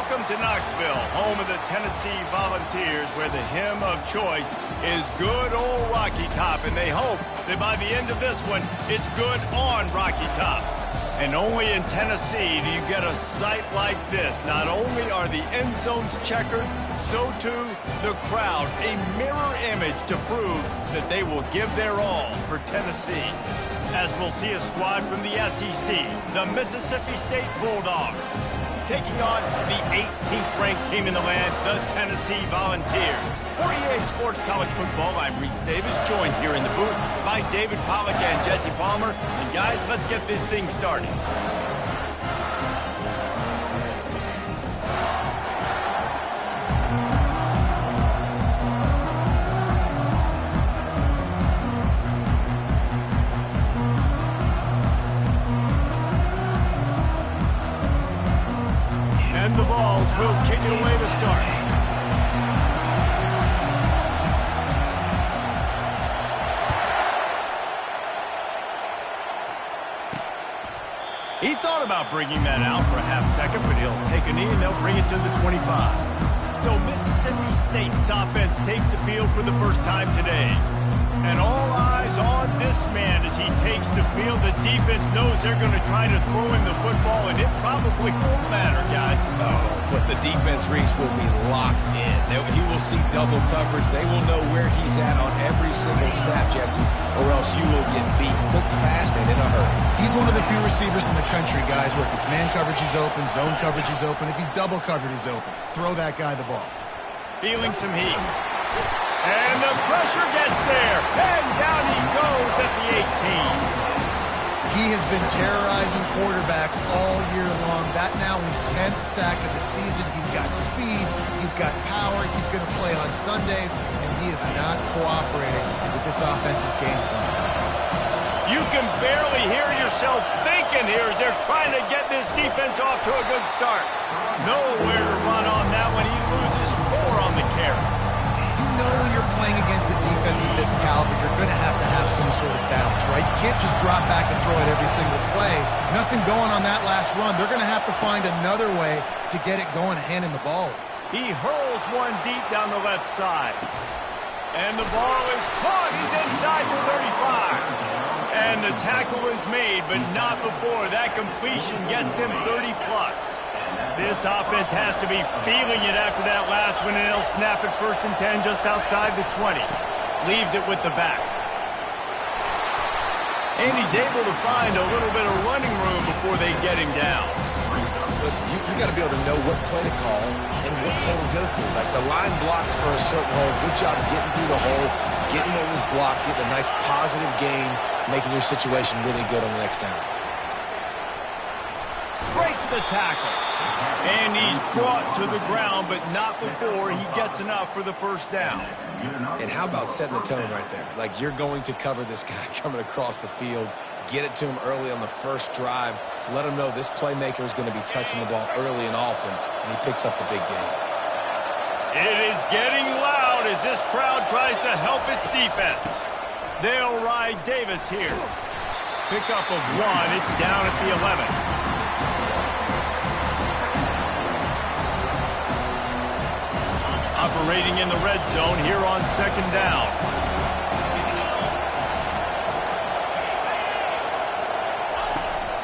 Welcome to Knoxville, home of the Tennessee Volunteers, where the hymn of choice is good old Rocky Top, and they hope that by the end of this one, it's good on Rocky Top. And only in Tennessee do you get a sight like this. Not only are the end zones checkered, so too the crowd, a mirror image to prove that they will give their all for Tennessee. As we'll see a squad from the SEC, the Mississippi State Bulldogs, taking on the 18th ranked team in the land, the Tennessee Volunteers. For EA Sports College Football, I'm Reese Davis, joined here in the booth by David Pollack and Jesse Palmer. And guys, let's get this thing started. And the Vols will kick it away to start. He thought about bringing that out for a half second, but he'll take a knee and they'll bring it to the 25. So Mississippi State's offense takes the field for the first time today. And all eyes on this man as he takes the field. The defense knows they're going to try to throw him the football, and it probably won't matter, guys. Oh, but the defense, Reese, will be locked in. He will see double coverage. They will know where he's at on every single snap, Jesse, or else you will get beat quick, fast, and in a hurry. He's one of the few receivers in the country, guys, where if it's man coverage, he's open, zone coverage, he's open. If he's double covered, he's open. Throw that guy the ball. Feeling some heat. And the pressure gets there. And down he goes at the 18. He has been terrorizing quarterbacks all year long. That now his 10th sack of the season. He's got speed. He's got power. He's going to play on Sundays. And he is not cooperating with this offense's game plan. You can barely hear yourself thinking here as they're trying to get this defense off to a good start. Nowhere to run on that one. He loses 4 on the carry. You know when you're playing against a defense of this caliber, you're going to have some sort of balance, right? You can't just drop back and throw it every single play. Nothing going on that last run. They're going to have to find another way to get it going, handing the ball. He hurls one deep down the left side. And the ball is caught. He's inside the 35. And the tackle is made, but not before. That completion gets him 30-plus. This offense has to be feeling it after that last one, and they'll snap it 1st and 10 just outside the 20. Leaves it with the back. And he's able to find a little bit of running room before they get him down. Listen, you got to be able to know what play to call and what hole to go through. Like the line blocks for a certain hole. Good job getting through the hole, getting what was blocked, getting a nice positive gain, making your situation really good on the next down. Breaks the tackle. And he's brought to the ground, but not before he gets enough for the 1st down. And how about setting the tone right there? Like you're going to cover this guy coming across the field, get it to him early on the first drive, let him know this playmaker is going to be touching the ball early and often, and he picks up the big gain. It is getting loud as this crowd tries to help its defense. They'll ride Davis here. Pickup of 1. It's down at the 11. Operating in the red zone here on 2nd down.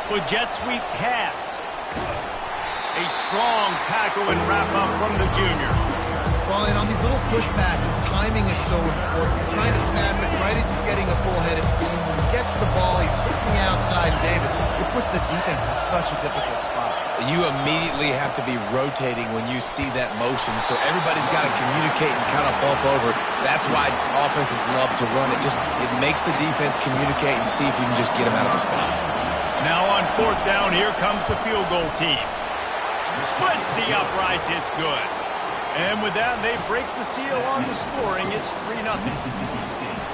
With jet sweep pass. A strong tackle and wrap up from the junior. Well, and on these little push passes, timing is so important. You're trying to snap it right as he's getting a full head of steam. When he gets the ball, he's hitting the outside, David. It puts the defense in such a difficult spot. You immediately have to be rotating when you see that motion, so everybody's got to communicate and kind of bump over. That's why offenses love to run it. It makes the defense communicate and see if you can just get them out of the spot. Now on 4th down, here comes the field goal team. Splits the uprights, it's good. And with that, they break the seal on the scoring. It's 3-0.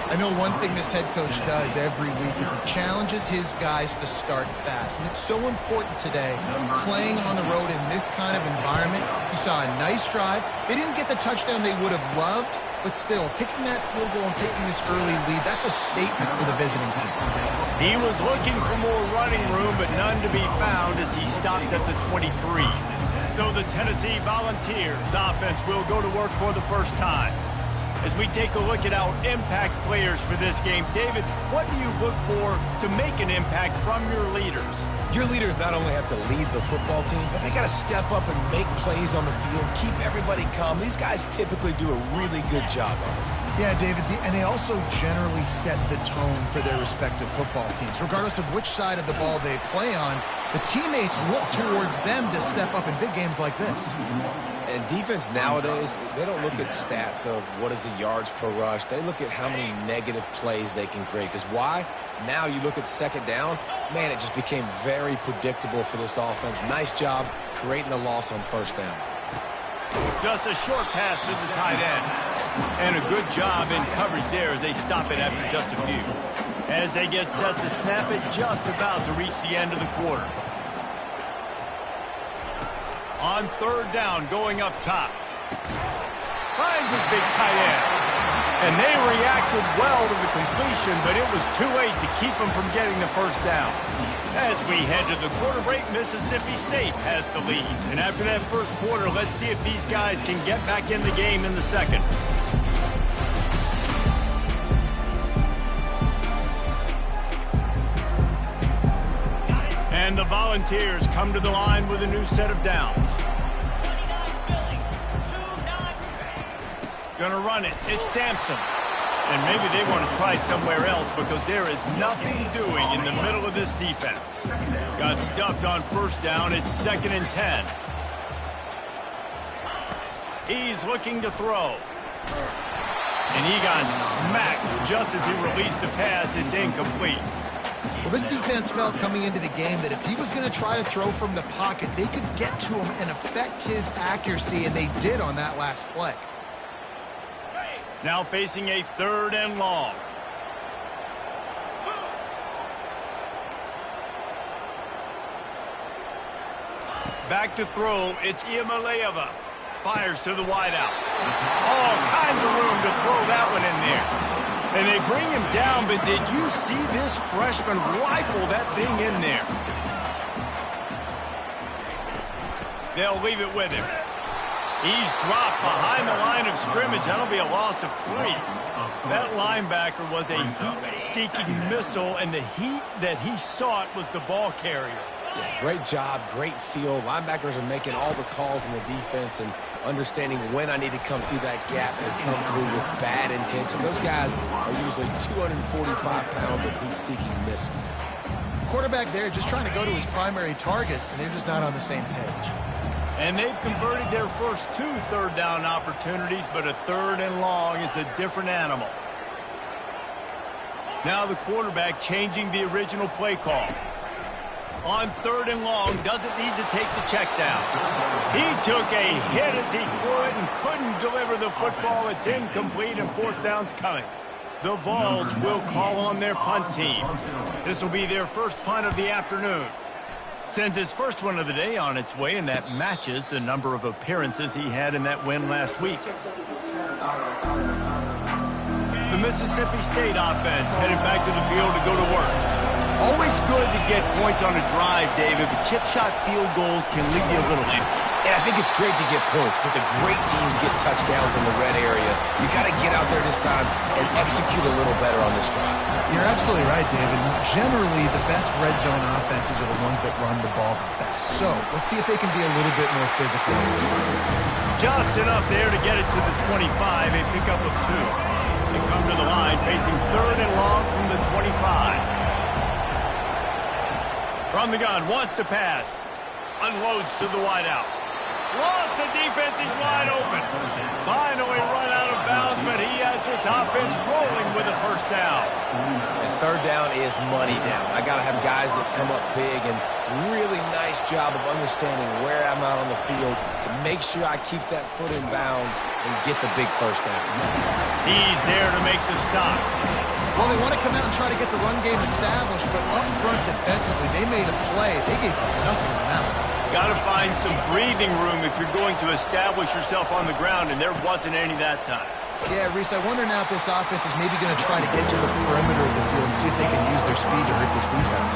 I know one thing this head coach does every week is he challenges his guys to start fast. And it's so important today, playing on the road in this kind of environment. You saw a nice drive. They didn't get the touchdown they would have loved, but still, kicking that field goal and taking this early lead, that's a statement for the visiting team. He was looking for more running room, but none to be found as he stopped at the 23. So the Tennessee Volunteers offense will go to work for the first time. As we take a look at our impact players for this game, David, what do you look for to make an impact from your leaders? Your leaders not only have to lead the football team, but they got to step up and make plays on the field, keep everybody calm. These guys typically do a really good job of it. Yeah, David, and they also generally set the tone for their respective football teams. Regardless of which side of the ball they play on, the teammates look towards them to step up in big games like this. And defense nowadays, they don't look at stats of what is the yards per rush. They look at how many negative plays they can create. Because why? Now you look at second down, man, it just became very predictable for this offense. Nice job creating the loss on first down. Just a short pass to the tight end. And a good job in coverage there as they stop it after just a few. As they get set to snap it, just about to reach the end of the quarter. On third down, going up top. Finds his big tight end. And they reacted well to the completion, but it was too late to keep them from getting the first down. As we head to the quarter break, Mississippi State has the lead. And after that first quarter, let's see if these guys can get back in the game in the second. And the Volunteers come to the line with a new set of downs. Gonna run it. It's Sampson. And maybe they want to try somewhere else because there is nothing doing in the middle of this defense. Got stuffed on first down. It's 2nd and 10. He's looking to throw. And he got smacked just as he released the pass. It's incomplete. Well, this defense felt coming into the game that if he was going to try to throw from the pocket, they could get to him and affect his accuracy, and they did on that last play. Now facing a 3rd and long. Back to throw, it's Iamaleava. Fires to the wideout. All kinds of room to throw that one in there. And they bring him down, but did you see this freshman rifle that thing in there? They'll leave it with him. He's dropped behind the line of scrimmage. That'll be a loss of 3. That linebacker was a heat-seeking missile, and the heat that he sought was the ball carrier. Yeah, great job, great feel. Linebackers are making all the calls in the defense and understanding when I need to come through that gap and come through with bad intention. Those guys are usually 245 pounds of heat-seeking missile. Quarterback there just trying to go to his primary target, and they're just not on the same page. And they've converted their first 2 third down opportunities, but a 3rd and long is a different animal. Now the quarterback changing the original play call. On 3rd and long, doesn't need to take the check down. He took a hit as he threw it and couldn't deliver the football. It's incomplete, and 4th down's coming. The Vols will call on their punt team. This will be their first punt of the afternoon. Sends his first one of the day on its way, and that matches the number of appearances he had in that win last week. The Mississippi State offense headed back to the field to go to work. Always good to get points on a drive, David, but chip shot field goals can leave you a little empty. And I think it's great to get points, but the great teams get touchdowns in the red area. You got to get out there this time and execute a little better on this drive. You're absolutely right, David. Generally, the best red zone offenses are the ones that run the ball the best. So let's see if they can be a little bit more physical. Just enough there to get it to the 25, a pickup of 2. They come to the line facing 3rd and long from the 25. From the gun, wants to pass. Unloads to the wideout. Lost the defense, he's wide open. Finally run out of bounds, but he has this offense rolling with a first down. And 3rd down is money down. I got to have guys that come up big, and really nice job of understanding where I'm out on the field to make sure I keep that foot in bounds and get the big first down. He's there to make the stop. Well, they want to come out and try to get the run game established, but up front defensively, they made a play. They gave up nothing on that one. Got to find some breathing room if you're going to establish yourself on the ground, and there wasn't any that time. Yeah, Reese, I wonder now if this offense is maybe going to try to get to the perimeter of the field and see if they can use their speed to hurt this defense.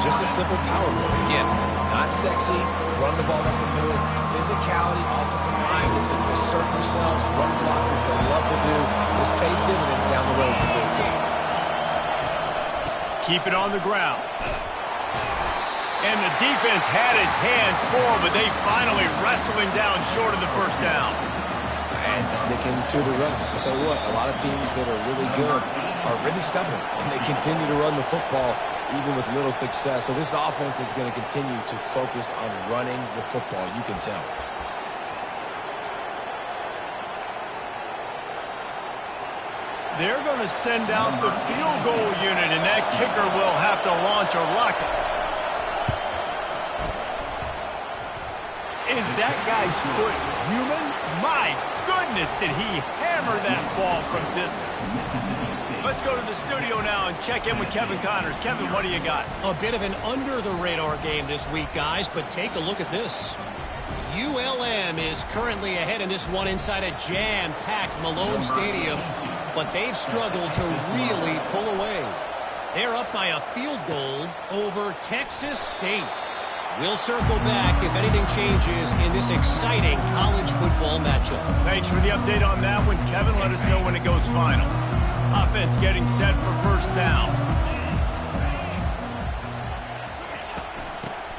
Just a simple power play. Again, not sexy, run the ball up the middle, physicality, offensive line gets to assert themselves, run block, which they love to do. This pays dividends down the road before the field. Keep it on the ground. And the defense had its hands full, but they finally wrestled him down short of the first down. And sticking to the run. I'll tell you what, a lot of teams that are really good are really stubborn, and they continue to run the football even with little success. So this offense is going to continue to focus on running the football. You can tell. They're going to send out the field goal unit, and that kicker will have to launch a rocket. Is that guy's foot human? My goodness, did he hammer that ball from distance. Let's go to the studio now and check in with Kevin Connors. Kevin, what do you got? A bit of an under-the-radar game this week, guys, but take a look at this. ULM is currently ahead in this one inside a jam-packed Malone Stadium, but they've struggled to really pull away. They're up by a field goal over Texas State. We'll circle back if anything changes in this exciting college football matchup. Thanks for the update on that one, Kevin. Let us know when it goes final. Offense getting set for first down.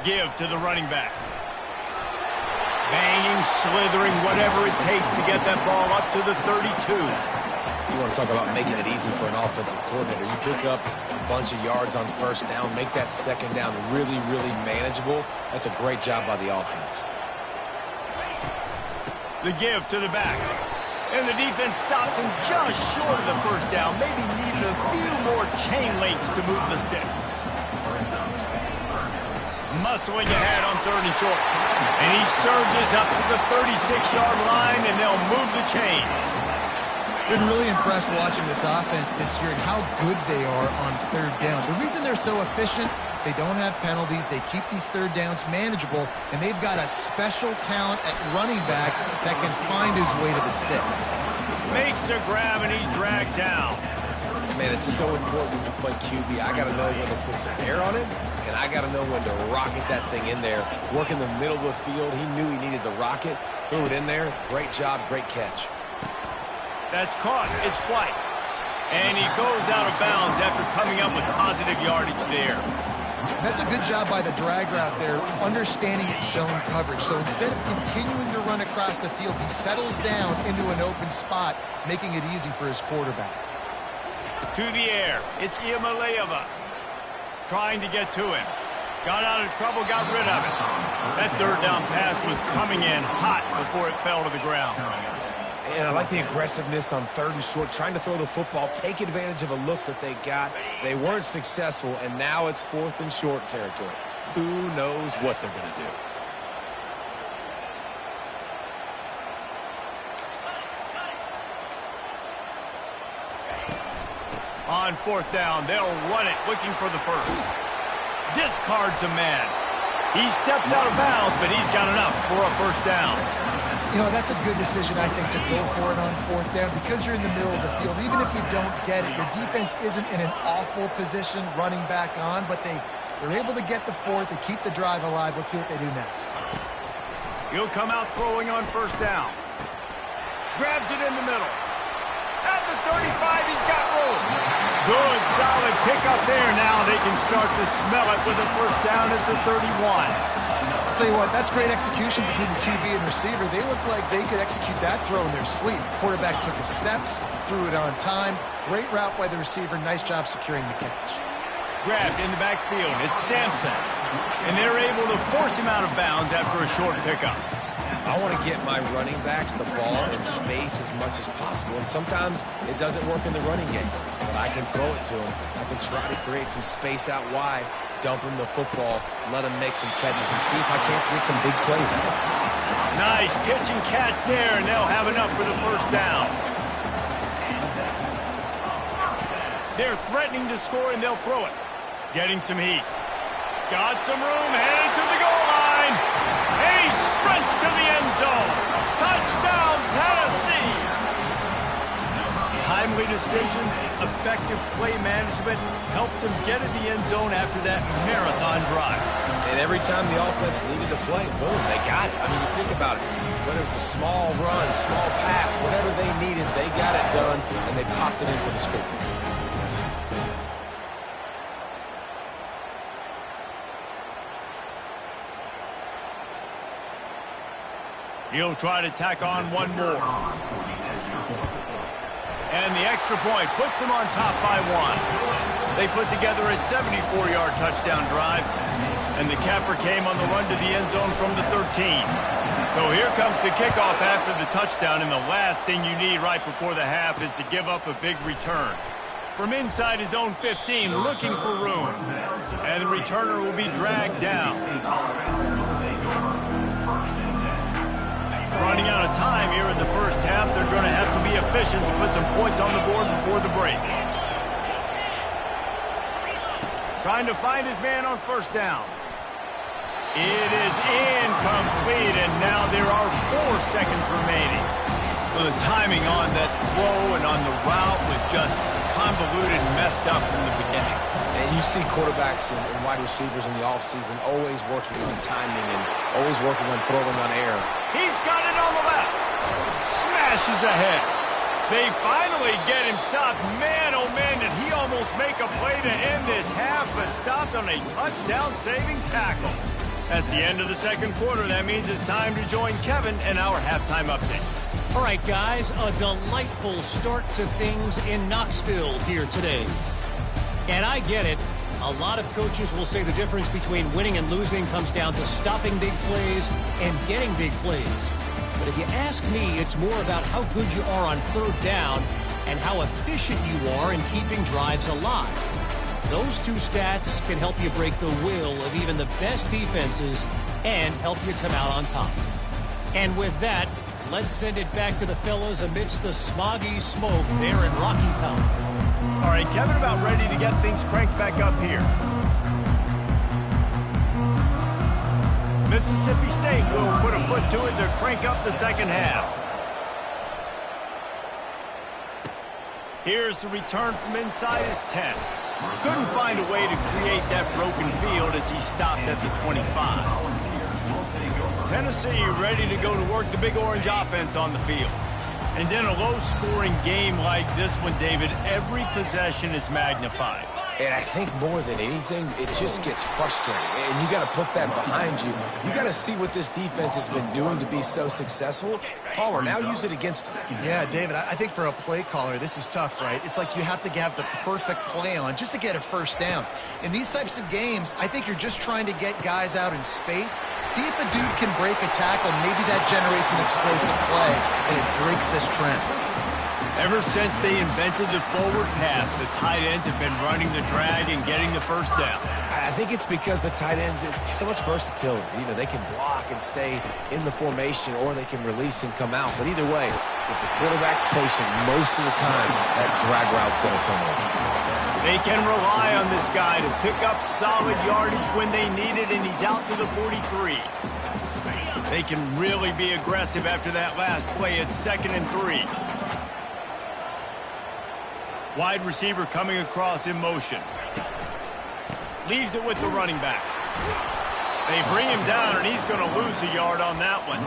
Give to the running back. Banging, slithering, whatever it takes to get that ball up to the 32. You want to talk about making it easy for an offensive coordinator. You pick up a bunch of yards on first down, make that second down really, really manageable. That's a great job by the offense. The give to the back. And the defense stops him just short of the first down. Maybe needed a few more chain links to move the sticks. Muscling ahead on third and short. And he surges up to the 36-yard line, and they'll move the chain. Been really impressed watching this offense this year and how good they are on third down. The reason they're so efficient, they don't have penalties, they keep these third downs manageable, and they've got a special talent at running back that can find his way to the sticks. Makes a grab, and he's dragged down. Man, it's so important when you play QB. I got to know when to put some air on it, and I got to know when to rocket that thing in there. Work in the middle of the field. He knew he needed the rocket, threw it in there. Great job, great catch. That's caught. It's White. And he goes out of bounds after coming up with positive yardage there. That's a good job by the drag route there, understanding its zone coverage. So instead of continuing to run across the field, he settles down into an open spot, making it easy for his quarterback. To the air. It's Iamaleava trying to get to him. Got out of trouble, got rid of it. That third down pass was coming in hot before it fell to the ground. And I like the aggressiveness on third and short, trying to throw the football, take advantage of a look that they got. They weren't successful, and now it's fourth and short territory. Who knows what they're going to do? On fourth down, they'll run it, looking for the first. Discards a man. He steps out of bounds, but he's got enough for a first down. You know, that's a good decision, I think, to go for it on fourth down because you're in the middle of the field. Even if you don't get it, your defense isn't in an awful position running back on, but they're able to get the fourth, to keep the drive alive. Let's see what they do next. He'll come out throwing on first down. Grabs it in the middle. At the 35, he's got room. Good, solid pickup there. Now they can start to smell it with a first down at the 31. I'll tell you what, that's great execution between the QB and receiver. They look like they could execute that throw in their sleep. Quarterback took his steps, threw it on time. Great route by the receiver. Nice job securing the catch. Grabbed in the backfield. It's Sampson. And they're able to force him out of bounds after a short pickup. I want to get my running backs the ball in space as much as possible. And sometimes it doesn't work in the running game. But I can throw it to him. I can try to create some space out wide, dump him the football, let him make some catches, and see if I can't get some big plays out of it. Nice pitch and catch there, and they'll have enough for the first down. They're threatening to score, and they'll throw it. Getting some heat. Got some room, headed to the goal line. And he sprints to the end zone. Touchdown, Tennessee. timely decisions, effective play management helps them get in the end zone after that marathon drive. And every time the offense needed to play, boom, they got it. I mean, you think about it. Whether it was a small run, small pass, whatever they needed, they got it done, and they popped it in for the score. He'll try to tack on one more. And the extra point puts them on top by 1. They put together a 74-yard touchdown drive, and the capper came on the run to the end zone from the 13. So here comes the kickoff after the touchdown, and the last thing you need right before the half is to give up a big return. From inside his own 15, looking for room, and the returner will be dragged down. Running out of time here in the first half, they're going to have to be efficient to put some points on the board before the break. Trying to find his man on first down. It is incomplete, and now there are 4 seconds remaining. Well, the timing on that throw and on the route was just convoluted and messed up from the beginning. And you see quarterbacks and wide receivers in the offseason always working on timing and always working on throwing on air. He's got it on the left. Smashes ahead. They finally get him stopped. Man, oh man, did he almost make a play to end this half, but stopped on a touchdown-saving tackle. That's the end of the second quarter. That means it's time to join Kevin and our halftime update. All right, guys, a delightful start to things in Knoxville here today. And I get it. A lot of coaches will say the difference between winning and losing comes down to stopping big plays and getting big plays. But if you ask me, it's more about how good you are on third down and how efficient you are in keeping drives alive. Those two stats can help you break the will of even the best defenses and help you come out on top. And with that, let's send it back to the fellas amidst the smoggy smoke there in Rocky Top. All right, Kevin, about ready to get things cranked back up here. Mississippi State will put a foot to it to crank up the second half. Here's the return from inside his 10. Couldn't find a way to create that broken field as he stopped at the 25. Tennessee ready to go to work the Big Orange offense on the field. And in a low-scoring game like this one, David, every possession is magnified. And I think more than anything, it just gets frustrating. And you got to put that behind you. You got to see what this defense has been doing to be so successful. Caller, now use it against them. Yeah, David, I think for a play caller, this is tough, right? It's like you have to have the perfect play on just to get a first down. In these types of games, I think you're just trying to get guys out in space, see if a dude can break a tackle, maybe that generates an explosive play, and it breaks this trend. Ever since they invented the forward pass, the tight ends have been running the drag and getting the first down. I think it's because the tight ends is so much versatility. You know, they can block and stay in the formation, or they can release and come out. But either way, if the quarterback's patient, most of the time, that drag route's going to come over. They can rely on this guy to pick up solid yardage when they need it, and he's out to the 43. They can really be aggressive after that last play. It's 2nd and 3. Wide receiver coming across in motion. Leaves it with the running back. They bring him down, and he's going to lose a yard on that one.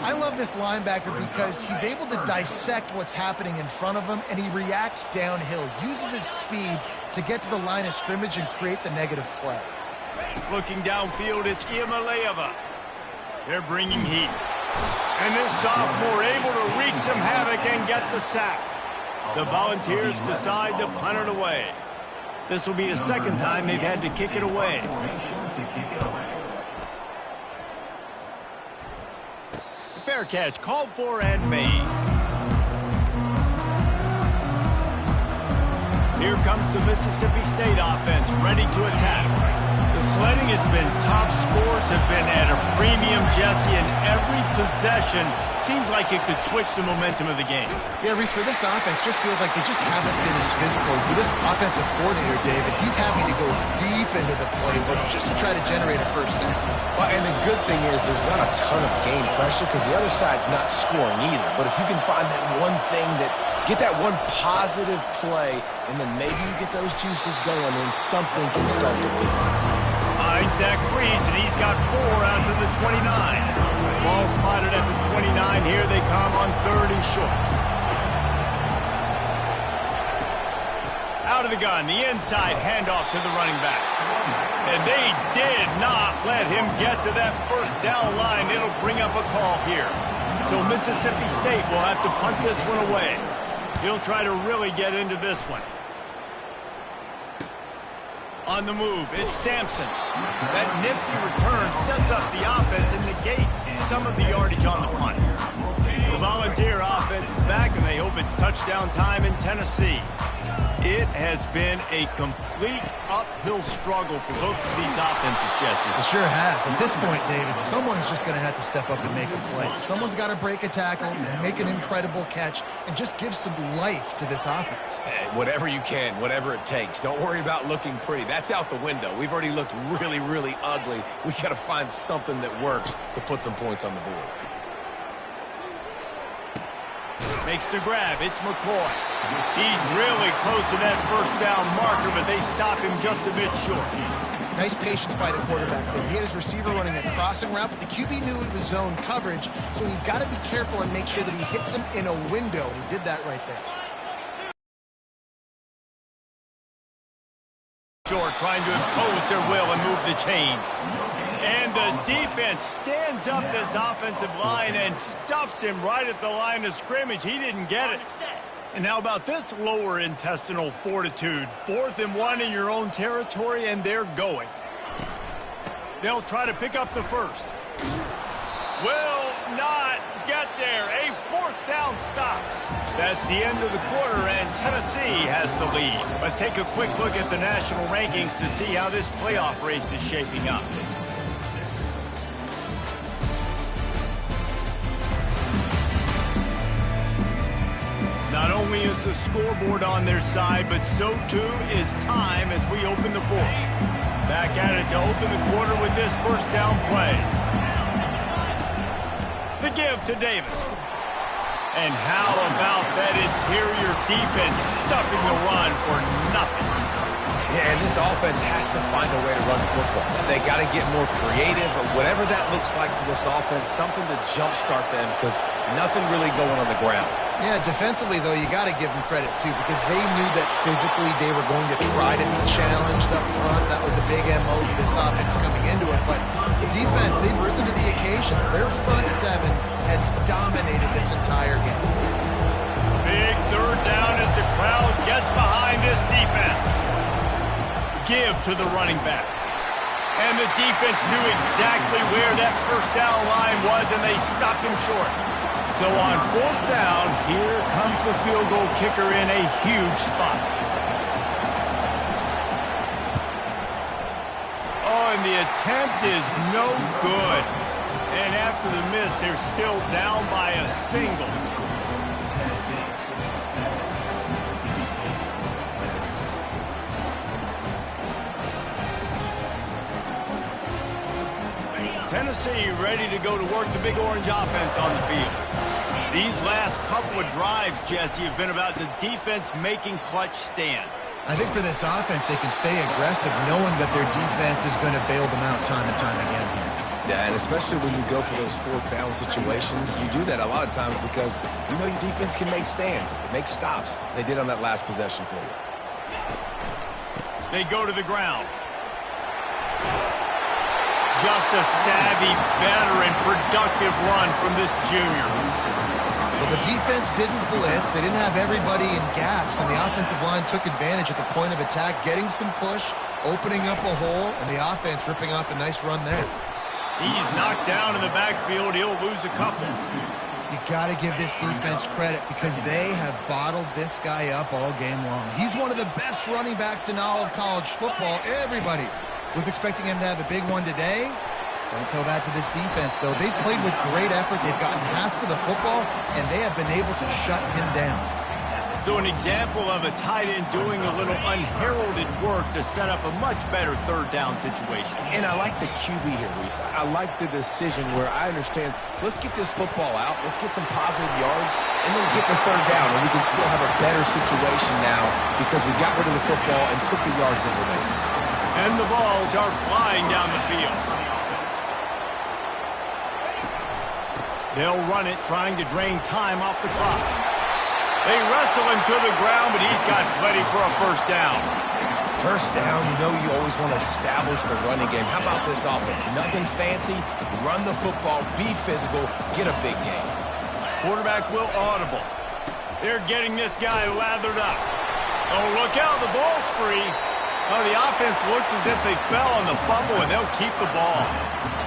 I love this linebacker because he's able to dissect what's happening in front of him, and he reacts downhill, uses his speed to get to the line of scrimmage and create the negative play. Looking downfield, it's Iamaleava. They're bringing heat. And this sophomore able to wreak some havoc and get the sack. The Volunteers decide to punt it away. This will be the second time they've had to kick it away. Fair catch called for and made. Here comes the Mississippi State offense ready to attack. The sledding has been tough. Scores have been at a premium, Jesse, and every possession seems like it could switch the momentum of the game. Yeah, Reese, for this offense, just feels like they just haven't been as physical. For this offensive coordinator, David, he's having to go deep into the playbook just to try to generate a first down. Well, and the good thing is there's not a ton of game pressure because the other side's not scoring either. But if you can find that one thing get that one positive play, and then maybe you get those juices going, then something can start to build. Finds Zach Breeze, and he's got 4 out to the 29. Ball spotted at the 29. Here they come on 3rd and short. Out of the gun, the inside handoff to the running back. And they did not let him get to that first down line. It'll bring up a call here. So Mississippi State will have to punt this one away. He'll try to really get into this one. On the move, it's Sampson. That nifty return sets up the offense and negates some of the yardage on the punt. The Volunteer offense is back, and they hope it's touchdown time in Tennessee. It has been a complete uphill struggle for both of these offenses, Jesse. It sure has. At this point, David, someone's just going to have to step up and make a play. Someone's got to break a tackle, make an incredible catch, and just give some life to this offense. Hey, whatever you can, whatever it takes. Don't worry about looking pretty. That's out the window. We've already looked really, really ugly. We got to find something that works to put some points on the board. Makes the grab. It's McCoy. He's really close to that first down marker, but they stop him just a bit short. Nice patience by the quarterback there. He had his receiver running a crossing route, but the QB knew it was zone coverage, so he's got to be careful and make sure that he hits him in a window. He did that right there. Short, trying to impose their will and move the chains. And the defense stands up this offensive line and stuffs him right at the line of scrimmage. He didn't get it. And how about this lower intestinal fortitude? 4th and 1 in your own territory, and they're going. They'll try to pick up the first. Will not get there. A 4th down stop. That's the end of the quarter, and Tennessee has the lead. Let's take a quick look at the national rankings to see how this playoff race is shaping up. Not only is the scoreboard on their side, but so too is time as we open the 4th. Back at it to open the quarter with this first down play. The give to Davis. And how about that interior defense stuffing the run for nothing? Yeah, and this offense has to find a way to run the football. They got to get more creative or whatever that looks like for this offense, something to jumpstart them because nothing really going on the ground. Yeah, defensively, though, you got to give them credit, too, because they knew that physically they were going to try to be challenged up front. That was a big MO for this offense coming into it. But the defense, they've risen to the occasion. Their front 7 has dominated this entire game. Big 3rd down as the crowd gets behind this defense. Give to the running back. And the defense knew exactly where that first down line was, and they stopped him short. So on 4th down, here comes the field goal kicker in a huge spot. Oh, and the attempt is no good. And after the miss, they're still down by a single. Tennessee ready to go to work the Big Orange offense on the field. These last couple of drives, Jesse, have been about the defense making clutch stand. I think for this offense, they can stay aggressive knowing that their defense is going to bail them out time and time again. Yeah, and especially when you go for those 4th down situations, you do that a lot of times because you know your defense can make stands, make stops. They did on that last possession for you. They go to the ground. Just a savvy, veteran, productive run from this junior. Well, the defense didn't blitz. They didn't have everybody in gaps, and the offensive line took advantage at the point of attack, getting some push, opening up a hole, and the offense ripping off a nice run there. He's knocked down in the backfield. He'll lose a couple. You got to give this defense credit because they have bottled this guy up all game long. He's one of the best running backs in all of college football. Everybody Was expecting him to have a big one today. Don't tell that to this defense, though. They've played with great effort. They've gotten paths to the football, and they have been able to shut him down. So an example of a tight end doing a little unheralded work to set up a much better third down situation. And I like the QB here, Reese. I like the decision where I understand, let's get this football out, let's get some positive yards, and then get to third down, and we can still have a better situation now because we got rid of the football and took the yards that were there. And the balls are flying down the field. They'll run it, trying to drain time off the clock. They wrestle him to the ground, but he's got plenty for a first down. First down, you know you always want to establish the running game. How about this offense? Nothing fancy. Run the football, be physical, get a big gain. Quarterback will audible. They're getting this guy lathered up. Oh, look out, the ball's free. Oh, the offense looks as if they fell on the fumble, and they'll keep the ball.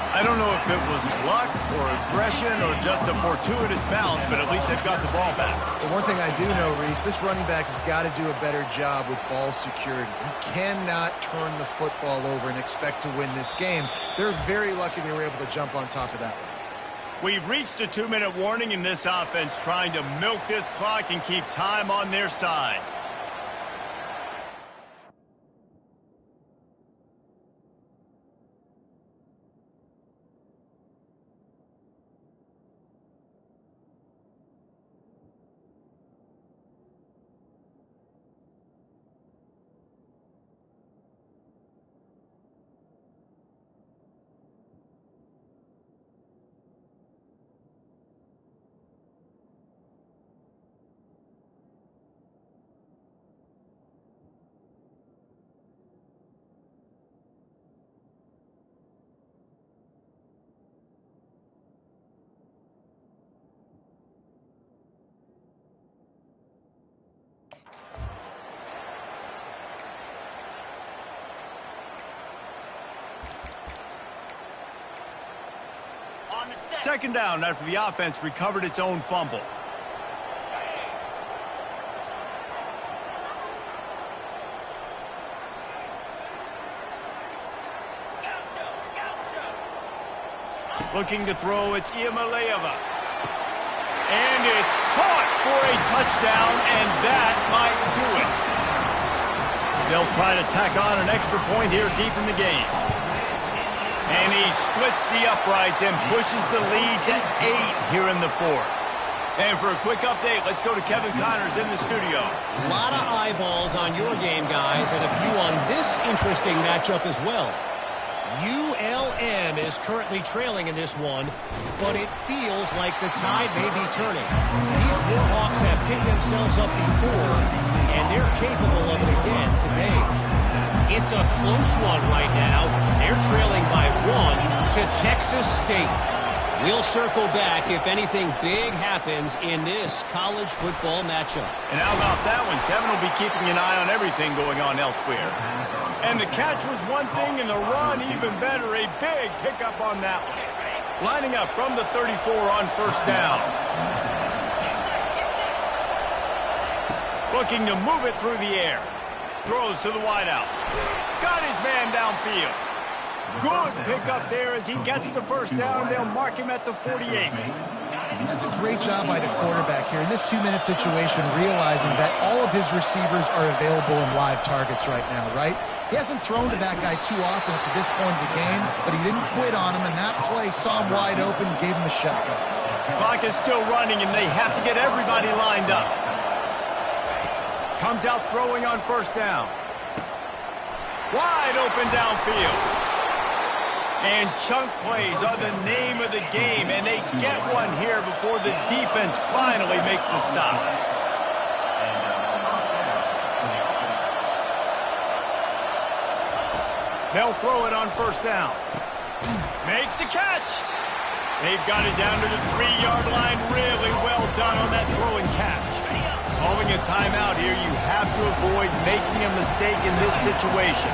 I don't know if it was luck or aggression or just a fortuitous bounce, but at least they've got the ball back. The one thing I do know, Reese, this running back has got to do a better job with ball security. You cannot turn the football over and expect to win this game. They're very lucky they were able to jump on top of that one. We've reached a 2-minute warning in this offense, trying to milk this clock and keep time on their side. Second down after the offense recovered its own fumble. Looking to throw, it's Iamaleava. And it's caught for a touchdown, and that might do it. They'll try to tack on an extra point here deep in the game. And he splits the uprights and pushes the lead to 8 here in the fourth. And for a quick update, let's go to Kevin Connors in the studio. A lot of eyeballs on your game, guys, and a few on this interesting matchup as well. ULM is currently trailing in this one, but it feels like the tide may be turning. These Warhawks have picked themselves up before, and they're capable of it again today. It's a close one right now. They're trailing by 1 to Texas State. We'll circle back if anything big happens in this college football matchup. And how about that one? Kevin will be keeping an eye on everything going on elsewhere. And the catch was one thing, and the run even better. A big pickup on that one. Lining up from the 34 on first down. Looking to move it through the air. Throws to the wideout. Got his man downfield. Good pickup there as he gets the first down, and they'll mark him at the 48. That's a great job by the quarterback here in this 2-minute situation, realizing that all of his receivers are available in live targets right now, right? He hasn't thrown to that guy too often up to this point of the game, but he didn't quit on him, and that play saw him wide open and gave him a shot. Clock is still running, and they have to get everybody lined up. Comes out throwing on first down. Wide open downfield. And chunk plays are the name of the game, and they get one here before the defense finally makes the stop. They'll throw it on first down. Makes the catch. They've got it down to the 3-yard line. Really well done on that throw and catch. Calling a timeout here, you have to avoid making a mistake in this situation.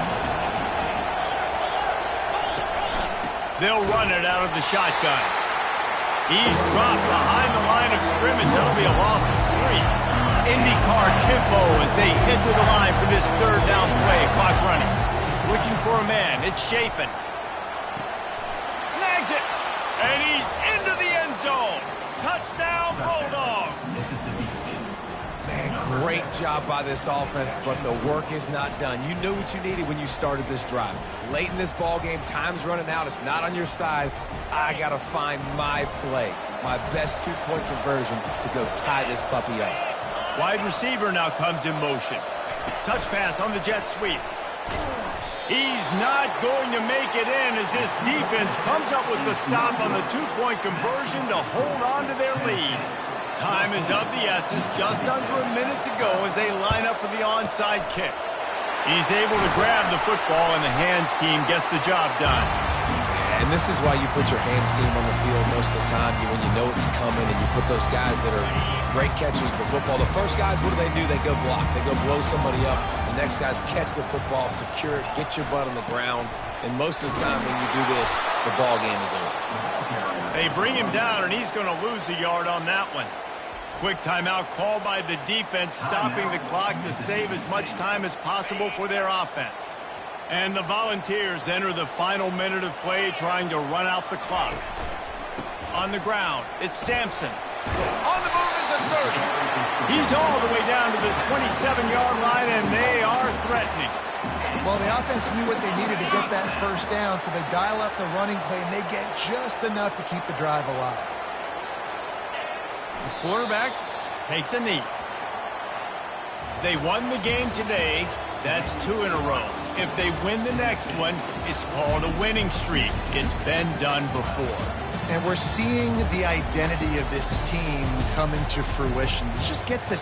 They'll run it out of the shotgun. He's dropped behind the line of scrimmage. That'll be a loss of 3. IndyCar tempo as they head to the line for this third down play. Clock running. Looking for a man. It's Shapen. Snags it. And he's into the end zone. Touchdown, Bulldogs. Man, great job by this offense, but the work is not done. You knew what you needed when you started this drive. Late in this ball game, time's running out. It's not on your side. I got to find my play, my best two-point conversion to go tie this puppy up. Wide receiver now comes in motion. Touch pass on the jet sweep. He's not going to make it in as this defense comes up with the stop on the two-point conversion to hold on to their lead. Time is of the essence, just under a minute to go as they line up for the onside kick. He's able to grab the football, and the hands team gets the job done. And this is why you put your hands team on the field most of the time, when you know it's coming, and you put those guys that are great catchers of the football. The first guys, what do? They go block. They go blow somebody up. The next guys catch the football, secure it, get your butt on the ground. And most of the time when you do this, the ball game is over. They bring him down, and he's going to lose a yard on that one. Quick timeout called by the defense, stopping the clock to save as much time as possible for their offense. And the Volunteers enter the final minute of play, trying to run out the clock. On the ground, it's Sampson. On the move is the 30. He's all the way down to the 27-yard line, and they are threatening. Well, the offense knew what they needed to get that first down, so they dial up the running play, and they get just enough to keep the drive alive. The quarterback takes a knee. They won the game today. That's 2 in a row. If they win the next one, it's called a winning streak. It's been done before. And we're seeing the identity of this team come into fruition. Just get the